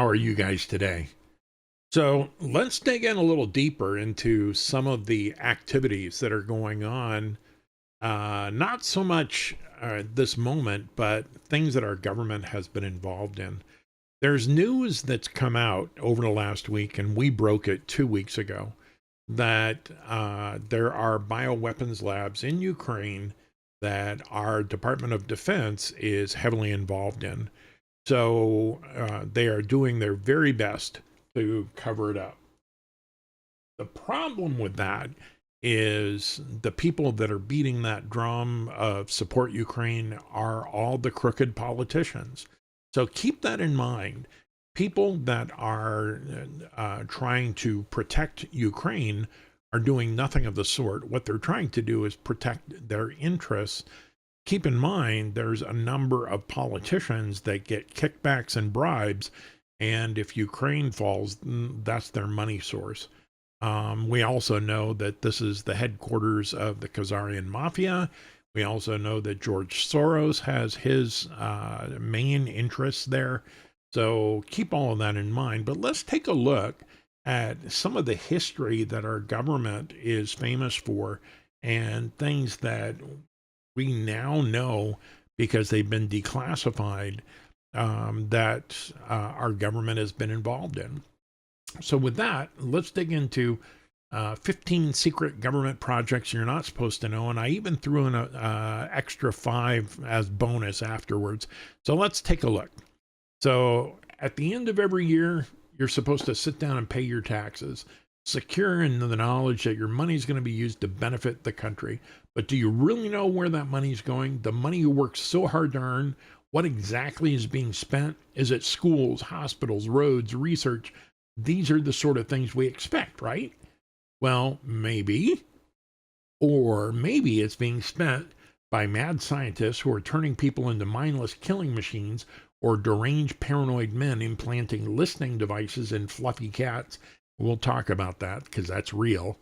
How are you guys today? So let's dig in a little deeper into some of the activities that are going on. Not so much this moment, but things that our government has been involved in. There's news that's come out over the last week, and we broke it 2 weeks ago, that there are bioweapons labs in Ukraine that our Department of Defense is heavily involved in. So they are doing their very best to cover it up. The problem with that is the people that are beating that drum of support Ukraine are all the crooked politicians. So keep that in mind. People that are trying to protect Ukraine are doing nothing of the sort. What they're trying to do is protect their interests. Keep in mind, there's a number of politicians that get kickbacks and bribes, and if Ukraine falls, that's their money source. We also know that this is the headquarters of the Khazarian mafia. We also know that George Soros has his main interests there. So keep all of that in mind. But let's take a look at some of the history that our government is famous for and things that we now know because they've been declassified, that our government has been involved in. So with that, let's dig into 15 secret government projects you're not supposed to know. And I even threw in an extra 5 as bonus afterwards. So let's take a look. So at the end of every year, you're supposed to sit down and pay your taxes, secure in the knowledge that your money is going to be used to benefit the country. But do you really know where that money is going? The money you worked so hard to earn, what exactly is being spent? Is it schools, hospitals, roads, research? These are the sort of things we expect, right? Well, maybe. Or maybe it's being spent by mad scientists who are turning people into mindless killing machines, or deranged paranoid men implanting listening devices in fluffy cats. We'll talk about that because that's real.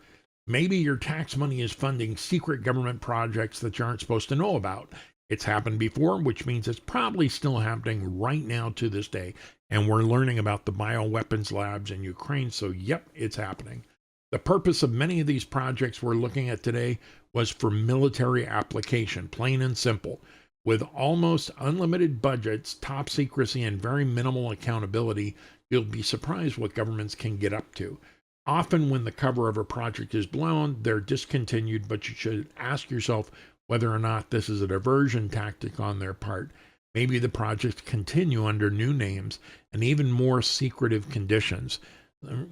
Maybe your tax money is funding secret government projects that you aren't supposed to know about. It's happened before, which means it's probably still happening right now to this day. And we're learning about the bioweapons labs in Ukraine, so yep, it's happening. The purpose of many of these projects we're looking at today was for military application, plain and simple. With almost unlimited budgets, top secrecy, and very minimal accountability, you'll be surprised what governments can get up to. Often when the cover of a project is blown, they're discontinued, but you should ask yourself whether or not this is a diversion tactic on their part. Maybe the projects continue under new names and even more secretive conditions.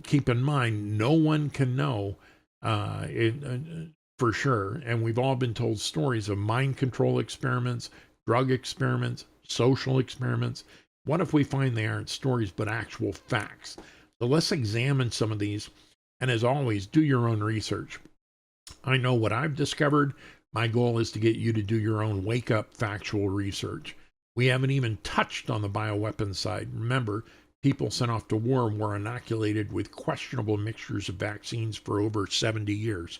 Keep in mind, no one can know for sure. And we've all been told stories of mind control experiments, drug experiments, social experiments. What if we find they aren't stories but actual facts? So let's examine some of these. And as always, do your own research. I know what I've discovered. My goal is to get you to do your own wake-up factual research. We haven't even touched on the bioweapons side. Remember, people sent off to war were inoculated with questionable mixtures of vaccines for over 70 years.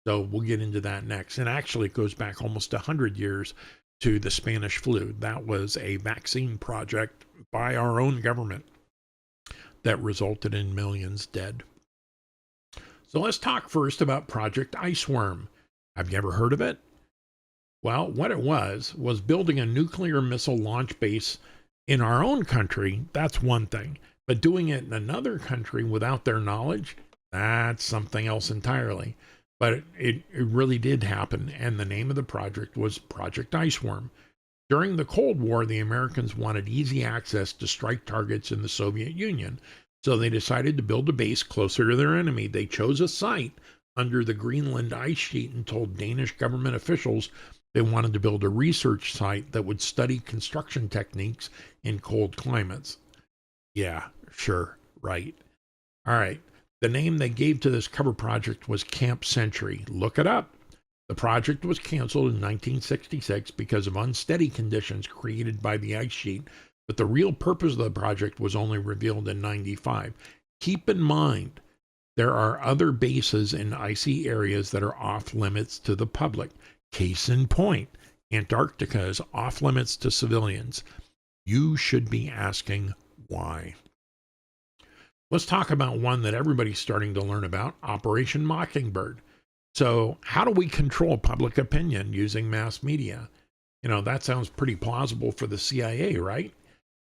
So we'll get into that next. And actually, it goes back almost 100 years to the Spanish flu. That was a vaccine project by our own government that resulted in millions dead. So let's talk first about Project Iceworm. Have you ever heard of it? Well, what it was building a nuclear missile launch base in our own country. That's one thing. But doing it in another country without their knowledge, that's something else entirely. But it really did happen, and the name of the project was Project Iceworm. During the Cold War, the Americans wanted easy access to strike targets in the Soviet Union, so they decided to build a base closer to their enemy. They chose a site under the Greenland ice sheet and told Danish government officials they wanted to build a research site that would study construction techniques in cold climates. Yeah, sure, right. All right. The name they gave to this cover project was Camp Century. Look it up. The project was canceled in 1966 because of unsteady conditions created by the ice sheet, but the real purpose of the project was only revealed in 95. Keep in mind, there are other bases in icy areas that are off limits to the public. Case in point, Antarctica is off limits to civilians. You should be asking why. Let's talk about one that everybody's starting to learn about, Operation Mockingbird. So, how do we control public opinion using mass media? That sounds pretty plausible for the CIA, right?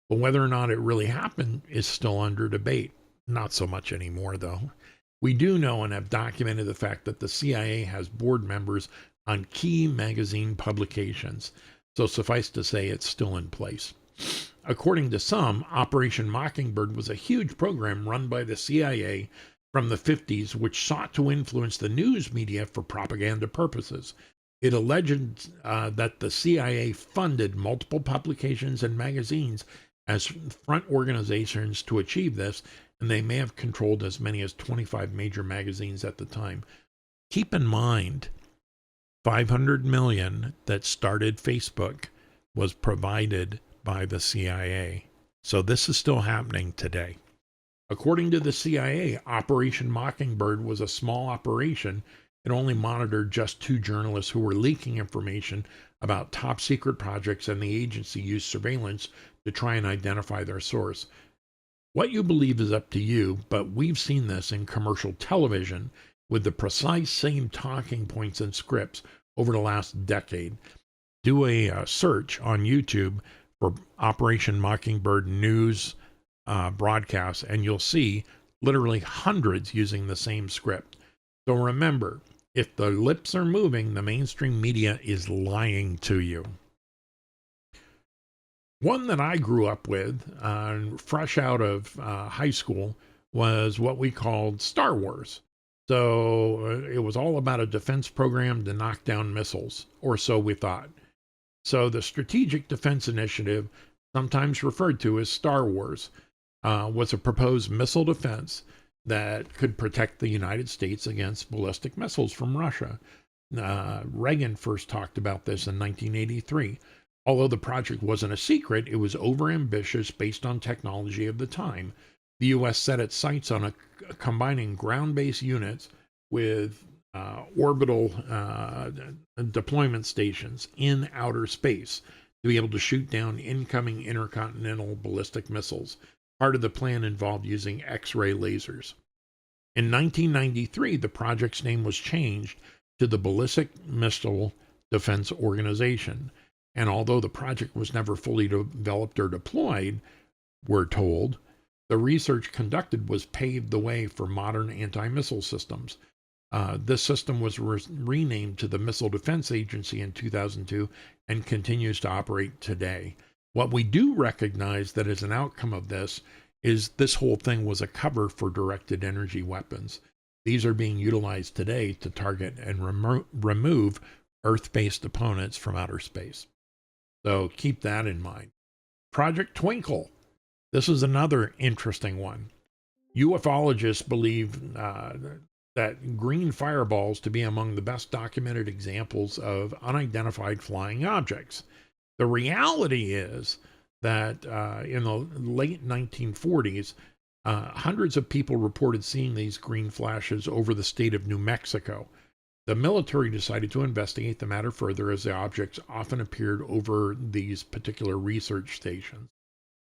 But whether or not it really happened is still under debate. Not so much anymore, though. We do know and have documented the fact that the CIA has board members on key magazine publications. So suffice to say, it's still in place. According to some, Operation Mockingbird was a huge program run by the CIA from the 50s, which sought to influence the news media for propaganda purposes. It alleged that the CIA funded multiple publications and magazines as front organizations to achieve this, and they may have controlled as many as 25 major magazines at the time. Keep in mind, 500 million that started Facebook was provided by the CIA. So this is still happening today. According to the CIA, Operation Mockingbird was a small operation. It only monitored just 2 journalists who were leaking information about top secret projects, and the agency used surveillance to try and identify their source. What you believe is up to you, but we've seen this in commercial television with the precise same talking points and scripts over the last decade. Do a search on YouTube for Operation Mockingbird news broadcasts, and you'll see literally hundreds using the same script. So remember, if the lips are moving, the mainstream media is lying to you. One that I grew up with, fresh out of high school, was what we called Star Wars. So it was all about a defense program to knock down missiles, or so we thought. So the Strategic Defense Initiative, sometimes referred to as Star Wars, was a proposed missile defense that could protect the United States against ballistic missiles from Russia. Reagan first talked about this in 1983. Although the project wasn't a secret, it was overambitious based on technology of the time. The U.S. set its sights on combining ground-based units with orbital deployment stations in outer space to be able to shoot down incoming intercontinental ballistic missiles. Part of the plan involved using X-ray lasers. In 1993, the project's name was changed to the Ballistic Missile Defense Organization. And although the project was never fully developed or deployed, we're told, the research conducted was paved the way for modern anti-missile systems. This system was renamed to the Missile Defense Agency in 2002 and continues to operate today. What we do recognize that as an outcome of this is this whole thing was a cover for directed energy weapons. These are being utilized today to target and remove Earth-based opponents from outer space. So keep that in mind. Project Twinkle. This is another interesting one. Ufologists believe that green fireballs to be among the best documented examples of unidentified flying objects. The reality is that in the late 1940s, hundreds of people reported seeing these green flashes over the state of New Mexico. The military decided to investigate the matter further, as the objects often appeared over these particular research stations.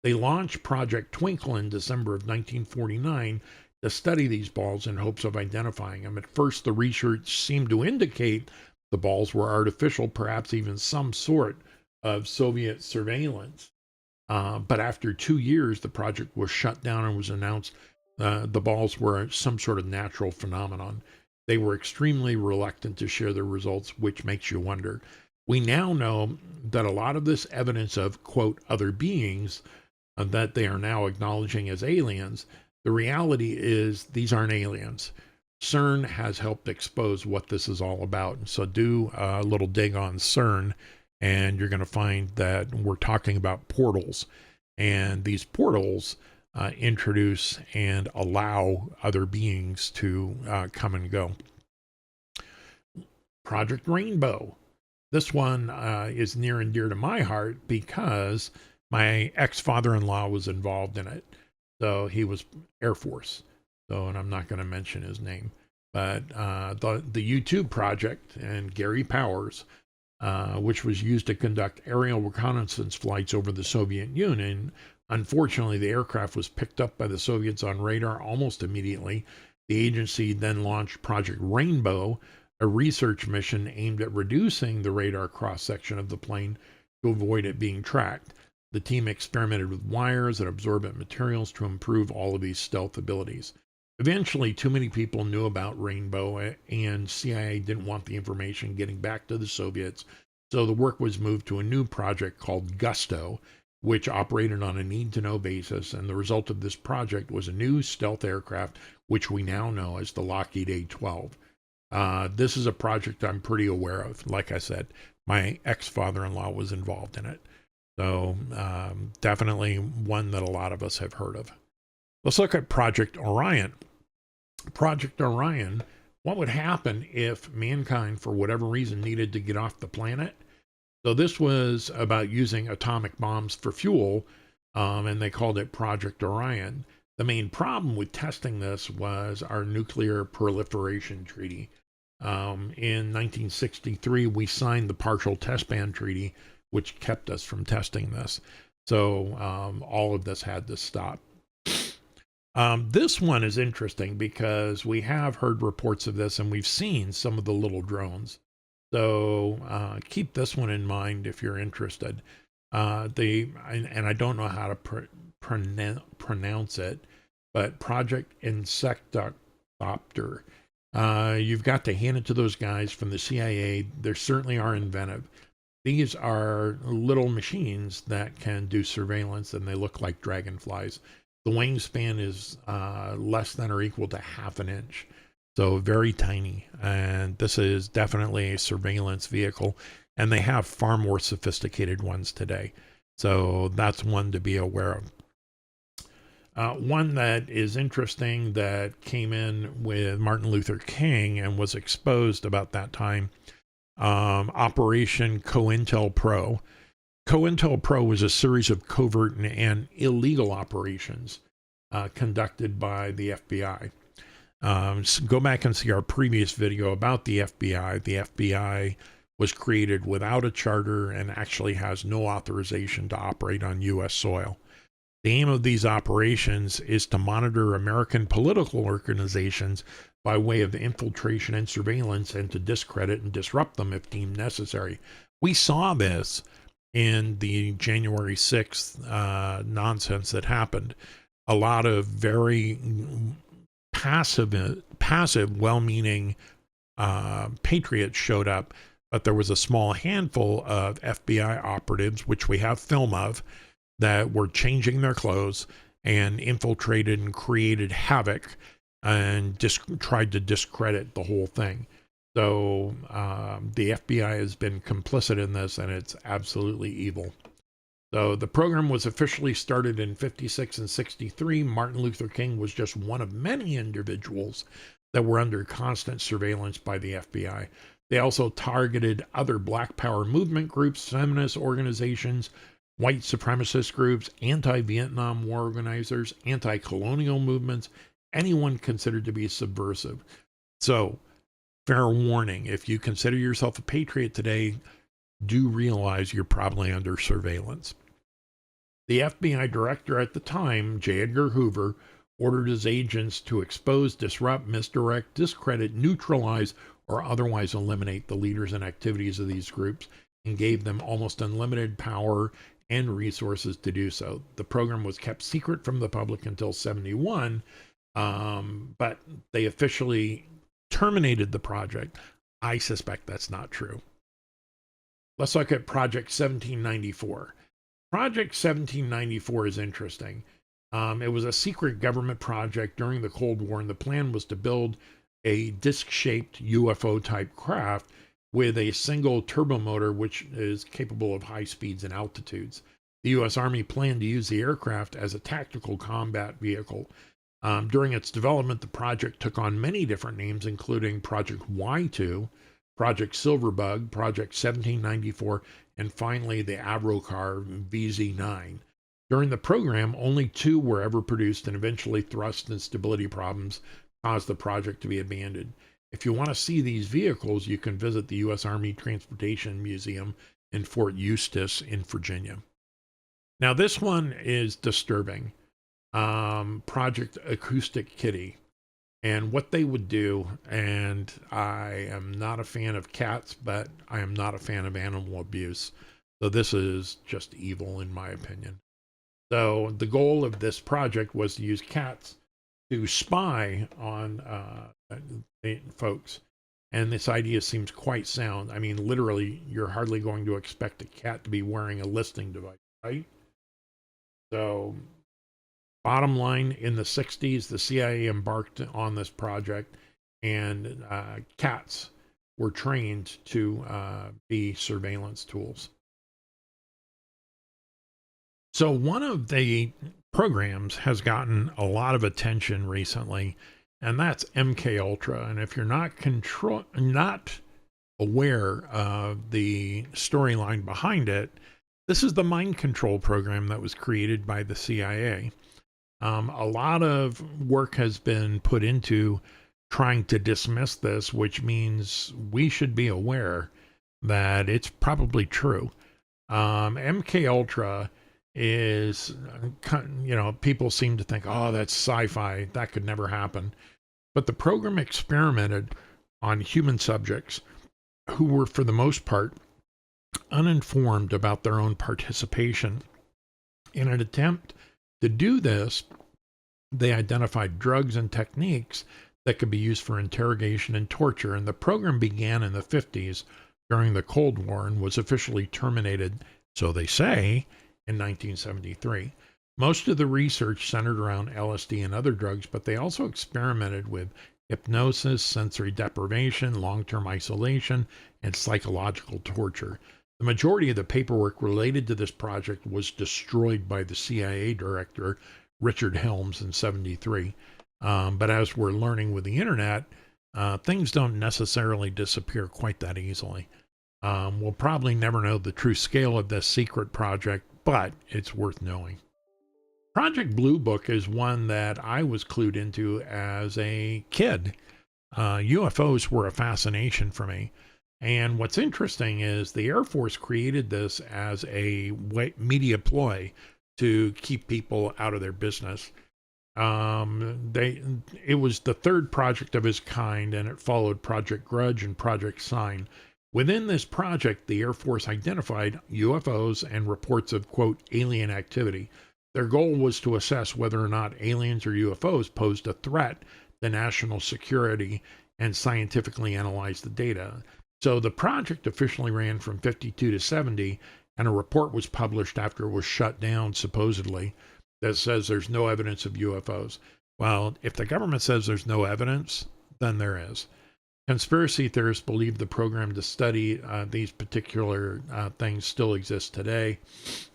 They launched Project Twinkle in December of 1949 to study these balls in hopes of identifying them. At first, the research seemed to indicate the balls were artificial, perhaps even some sort of Soviet surveillance. But after 2 years, the project was shut down and was announced the balls were some sort of natural phenomenon. They were extremely reluctant to share their results, which makes you wonder. We now know that a lot of this evidence of, quote, other beings that they are now acknowledging as aliens, the reality is these aren't aliens. CERN has helped expose what this is all about. So do a little dig on CERN, and you're going to find that we're talking about portals. And these portals introduce and allow other beings to come and go. Project Rainbow. This one is near and dear to my heart because my ex-father-in-law was involved in it. So he was Air Force. So, and I'm not going to mention his name. But the U-2 project and Gary Powers, which was used to conduct aerial reconnaissance flights over the Soviet Union, Unfortunately, the aircraft was picked up by the Soviets on radar almost immediately. The agency then launched Project Rainbow, a research mission aimed at reducing the radar cross section of the plane to avoid it being tracked. The team experimented with wires and absorbent materials to improve all of these stealth abilities. Eventually, too many people knew about Rainbow, and CIA didn't want the information getting back to the Soviets, so the work was moved to a new project called Gusto, which operated on a need-to-know basis, and the result of this project was a new stealth aircraft, which we now know as the Lockheed A-12. This is a project I'm pretty aware of. Like I said, my ex-father-in-law was involved in it. So definitely one that a lot of us have heard of. Let's look at Project Orion. Project Orion, what would happen if mankind, for whatever reason, needed to get off the planet? So this was about using atomic bombs for fuel, and they called it Project Orion. The main problem with testing this was our nuclear proliferation treaty. In 1963, we signed the Partial Test Ban Treaty, which kept us from testing this. So all of this had to stop. This one is interesting because we have heard reports of this and we've seen some of the little drones. So keep this one in mind if you're interested. And I don't know how to pronounce it, but Project Insectopter. You've got to hand it to those guys from the CIA. They certainly are inventive. These are little machines that can do surveillance, and they look like dragonflies. The wingspan is less than or equal to half an inch. So very tiny, and this is definitely a surveillance vehicle, and they have far more sophisticated ones today. So that's one to be aware of. One that is interesting that came in with Martin Luther King and was exposed about that time, Operation Cointel Pro. Cointel Pro was a series of covert and illegal operations conducted by the FBI. Go back and see our previous video about the FBI. The FBI was created without a charter and actually has no authorization to operate on U.S. soil. The aim of these operations is to monitor American political organizations by way of infiltration and surveillance, and to discredit and disrupt them if deemed necessary. We saw this in the January 6th nonsense that happened. A lot of very passive, well-meaning patriots showed up, but there was a small handful of FBI operatives, which we have film of, that were changing their clothes and infiltrated and created havoc and tried to discredit the whole thing. So the FBI has been complicit in this, and it's absolutely evil. So the program was officially started in 56 and 63. Martin Luther King was just one of many individuals that were under constant surveillance by the FBI. They also targeted other Black Power movement groups, feminist organizations, white supremacist groups, anti-Vietnam War organizers, anti-colonial movements, anyone considered to be subversive. So, fair warning, if you consider yourself a patriot today, do realize you're probably under surveillance. The FBI director at the time, J. Edgar Hoover, ordered his agents to expose, disrupt, misdirect, discredit, neutralize, or otherwise eliminate the leaders and activities of these groups, and gave them almost unlimited power and resources to do so. The program was kept secret from the public until 71, but they officially terminated the project. I suspect that's not true. Let's look at Project 1794. Project 1794 is interesting. It was a secret government project during the Cold War, and the plan was to build a disc-shaped UFO-type craft with a single turbomotor, which is capable of high speeds and altitudes. The U.S. Army planned to use the aircraft as a tactical combat vehicle. During its development, the project took on many different names, including Project Y2, Project Silverbug, Project 1794, and finally the Avrocar VZ9. During the program, only 2 were ever produced, and eventually thrust and stability problems caused the project to be abandoned. If you want to see these vehicles, you can visit the U.S. Army Transportation Museum in Fort Eustis in Virginia. Now, this one is disturbing. Project Acoustic Kitty. And what they would do, and I am not a fan of cats, but I am not a fan of animal abuse. So this is just evil, in my opinion. So the goal of this project was to use cats to spy on folks. And this idea seems quite sound. I mean, literally, you're hardly going to expect a cat to be wearing a listening device, right? So, bottom line, in the 60s, the CIA embarked on this project, and cats were trained to be surveillance tools. So one of the programs has gotten a lot of attention recently, and that's MK Ultra. And if you're not aware of the storyline behind it, this is the mind control program that was created by the CIA. A lot of work has been put into trying to dismiss this, which means we should be aware that it's probably true. MK Ultra is, people seem to think, oh, that's sci-fi, that could never happen. But the program experimented on human subjects who were, for the most part, uninformed about their own participation. In an attempt to do this, they identified drugs and techniques that could be used for interrogation and torture, and the program began in the 50s during the Cold War and was officially terminated, so they say, in 1973. Most of the research centered around LSD and other drugs, but they also experimented with hypnosis, sensory deprivation, long-term isolation, and psychological torture. The majority of the paperwork related to this project was destroyed by the CIA director, Richard Helms, in 73. But as we're learning with the internet, things don't necessarily disappear quite that easily. We'll probably never know the true scale of this secret project, but it's worth knowing. Project Blue Book is one that I was clued into as a kid. UFOs were a fascination for me. And what's interesting is the Air Force created this as a media ploy to keep people out of their business. It was the third project of its kind, and it followed Project Grudge and Project Sign. Within this project, the Air Force identified UFOs and reports of, quote, alien activity. Their goal was to assess whether or not aliens or UFOs posed a threat to national security and scientifically analyze the data. So the project officially ran from 52 to 70, and a report was published after it was shut down, supposedly, that says there's no evidence of UFOs. Well, if the government says there's no evidence, then there is. Conspiracy theorists believe the program to study these particular things still exists today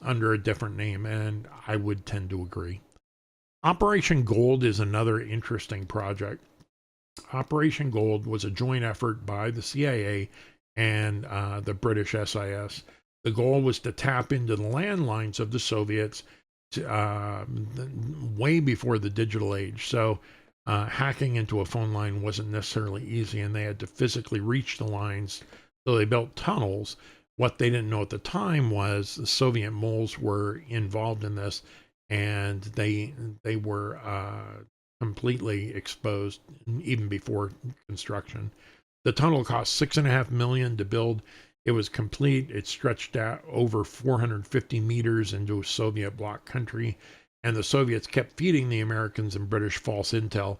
under a different name, and I would tend to agree. Operation Gold is another interesting project. Operation Gold was a joint effort by the CIA and the British SIS. The goal was to tap into the landlines of the Soviets way before the digital age. So hacking into a phone line wasn't necessarily easy, and they had to physically reach the lines. So they built tunnels. What they didn't know at the time was the Soviet moles were involved in this, and they were completely exposed even before construction. The tunnel cost $6.5 million to build. It was complete. It stretched out over 450 meters into a Soviet bloc country, and the Soviets kept feeding the Americans and British false intel.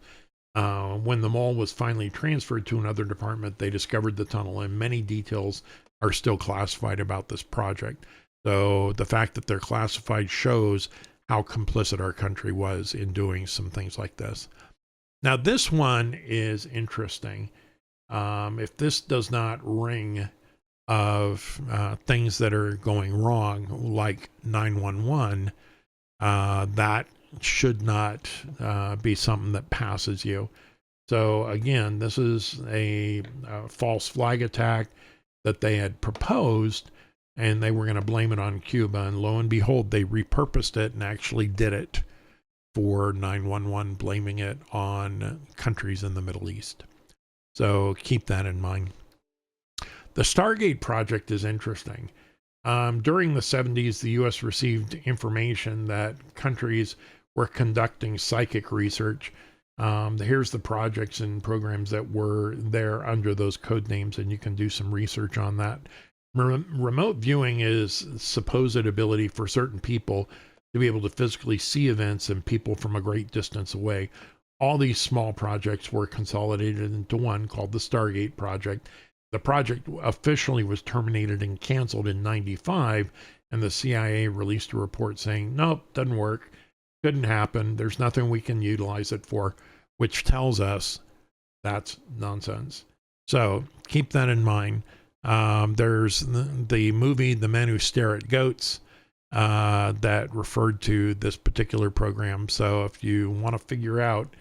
When the mall was finally transferred to another department, they discovered the tunnel, and many details are still classified about this project. So the fact that they're classified shows how complicit our country was in doing some things like this. Now, this one is interesting. If this does not ring of things that are going wrong, like 911, that should not be something that passes you. So again, this is a false flag attack that they had proposed, and they were going to blame it on Cuba. And lo and behold, they repurposed it and actually did it for 911, blaming it on countries in the Middle East. So keep that in mind. The Stargate Project is interesting. During the 70s, the U.S. received information that countries were conducting psychic research. Here's the projects and programs that were there under those code names, and you can do some research on that. Remote viewing is supposed ability for certain people to be able to physically see events and people from a great distance away. All these small projects were consolidated into one called the Stargate Project. The project officially was terminated and canceled in 95, and the CIA released a report saying, nope, doesn't work, couldn't happen, there's nothing we can utilize it for, which tells us that's nonsense. So keep that in mind. There's the movie The Men Who Stare at Goats that referred to this particular program. So if you want to figure out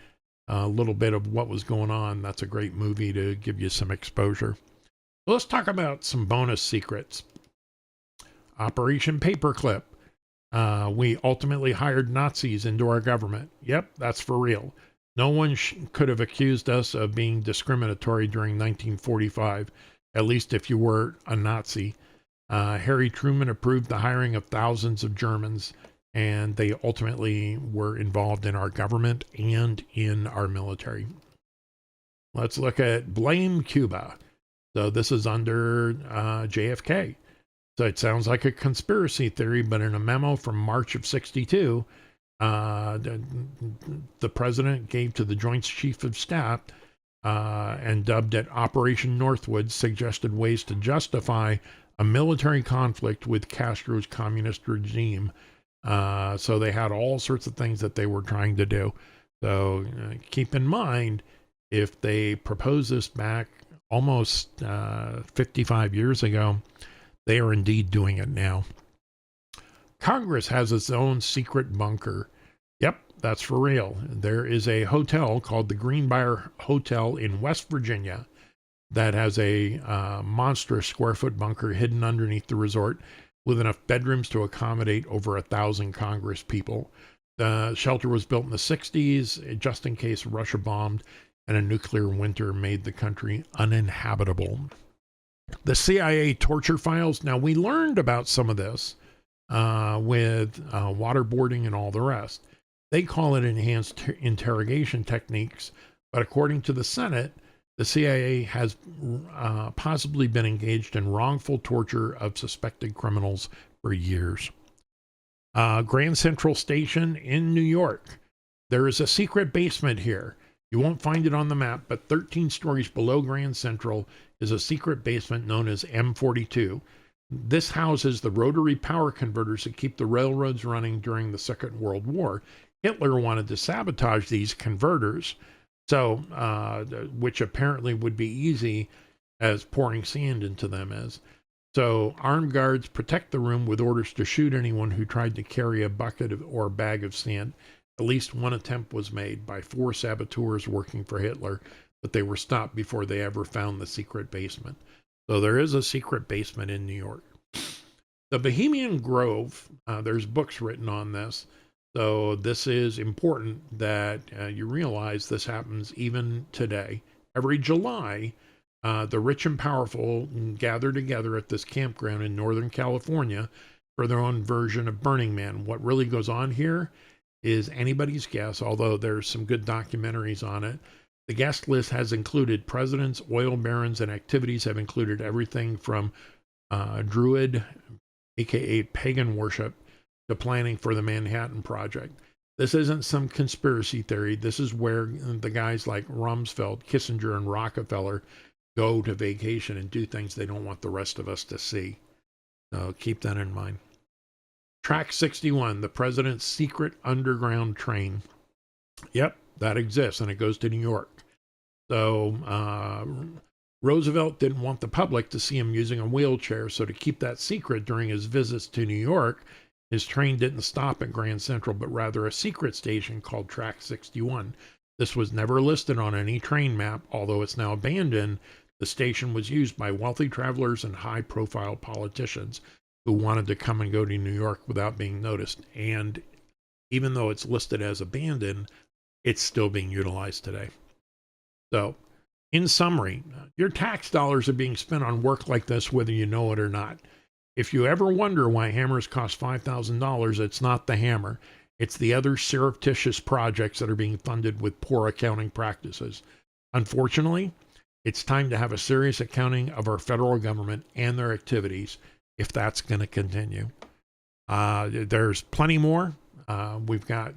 a little bit of what was going on, that's a great movie to give you some exposure. Let's talk about some bonus secrets. Operation Paperclip. We ultimately hired Nazis into our government. Yep, that's for real. No one could have accused us of being discriminatory during 1945, at least if you were a Nazi. Harry Truman approved the hiring of thousands of Germans, and they ultimately were involved in our government and in our military. Let's look at Blame Cuba. So this is under JFK. So it sounds like a conspiracy theory, but in a memo from March of '62, the president gave to the Joint Chief of Staff and dubbed it Operation Northwood, suggested ways to justify a military conflict with Castro's communist regime. So they had all sorts of things that they were trying to do. So keep in mind, if they proposed this back almost 55 years ago, they are indeed doing it now. Congress has its own secret bunker. Yep, that's for real. There is a hotel called the Greenbrier Hotel in West Virginia that has a monstrous square foot bunker hidden underneath the resort with enough bedrooms to accommodate over 1,000 Congress people. The shelter was built in the 60s just in case Russia bombed and a nuclear winter made the country uninhabitable. The CIA torture files. Now, we learned about some of this with waterboarding and all the rest. They call it enhanced interrogation techniques, but according to the Senate, the CIA has possibly been engaged in wrongful torture of suspected criminals for years. Grand Central Station in New York. There is a secret basement here. You won't find it on the map, but 13 stories below Grand Central is a secret basement known as M42. This houses the rotary power converters that keep the railroads running during the Second World War. Hitler wanted to sabotage these converters, so which apparently would be easy as pouring sand into them is. So armed guards protect the room with orders to shoot anyone who tried to carry a bucket or bag of sand. At least one attempt was made by 4 saboteurs working for Hitler, but they were stopped before they ever found the secret basement. So there is a secret basement in New York. The Bohemian Grove, there's books written on this. So this is important that you realize this happens even today. Every July, the rich and powerful gather together at this campground in Northern California for their own version of Burning Man. What really goes on here is anybody's guess, although there's some good documentaries on it. The guest list has included presidents, oil barons, and activities have included everything from Druid, aka pagan worship, to planning for the Manhattan Project. This isn't some conspiracy theory. This is where the guys like Rumsfeld, Kissinger, and Rockefeller go to vacation and do things they don't want the rest of us to see. So keep that in mind. Track 61, the president's secret underground train. Yep, that exists, and it goes to New York. So Roosevelt didn't want the public to see him using a wheelchair, so to keep that secret during his visits to New York, his train didn't stop at Grand Central, but rather a secret station called Track 61. This was never listed on any train map, although it's now abandoned. The station was used by wealthy travelers and high-profile politicians who wanted to come and go to New York without being noticed. And even though it's listed as abandoned, it's still being utilized today. So, in summary, your tax dollars are being spent on work like this, whether you know it or not. If you ever wonder why hammers cost $5,000, it's not the hammer. It's the other surreptitious projects that are being funded with poor accounting practices. Unfortunately, it's time to have a serious accounting of our federal government and their activities if that's going to continue. There's plenty more. We've got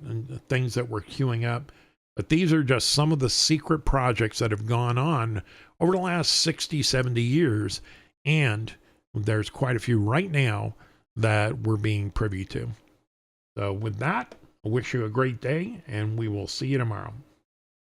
things that we're queuing up, but these are just some of the secret projects that have gone on over the last 60, 70 years. And there's quite a few right now that we're being privy to. So with that, I wish you a great day, and we will see you tomorrow.